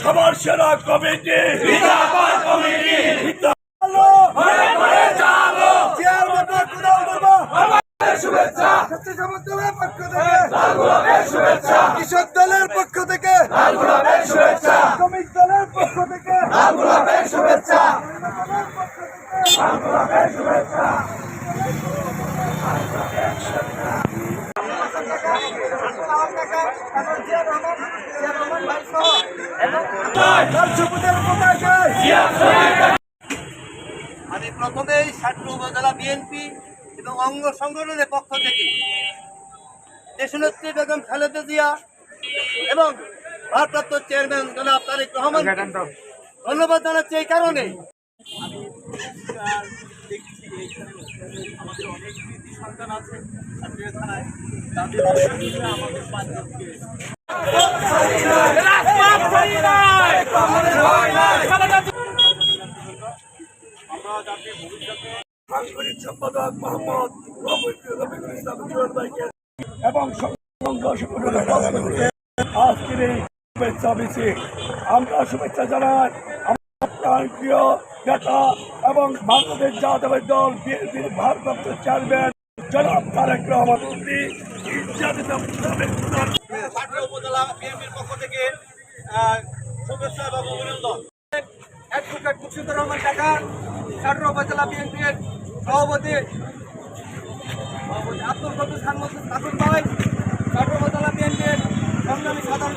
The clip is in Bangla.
সবার সেরা কমিটি কৃষক দলের পক্ষ থেকে শ্রমিক দলের পক্ষ থেকে শুভেচ্ছা। আমি প্রথমেই সাটুর উপজেলা বিএনপি এবং অঙ্গ সংগঠনের পক্ষ থেকে দেশনেত্রী বেগম খালেদা জিয়া এবং ভারপ্রাপ্ত চেয়ারম্যান জনাব তারেক রহমান ধন্যবাদ জানাচ্ছি। এই কারণে আমাদের অনেক কৃতি সন্তান আছে থানায়, তাদের আমাদের পাঁচজনকে সাংগঠনিক সম্পাদক মোহাম্মদ রফিকুল ইসলাম জুয়েল ভাইকে এবং আজকের এই শুভেচ্ছা মিছিল আমরা শুভেচ্ছা জানাই আমার প্রিয় নেতা এবং বাংলাদেশ জাতীয় দল বিএনপির ভারপ্রাপ্ত চেয়ারম্যান জনাব তারেক রহমান। উপজেলা বিএনপির পক্ষ থেকে শুভেচ্ছা এবং অভিনন্দন। অ্যাডভোকেট মুর্শিদুর রহমান ঢাকা সাটুর উপজেলা বিএনপির সভাপতি আব্দুল কবির খান সাটুর ভাই, সাটুর উপজেলা বিএনপির সংগ্রামী সাধারণ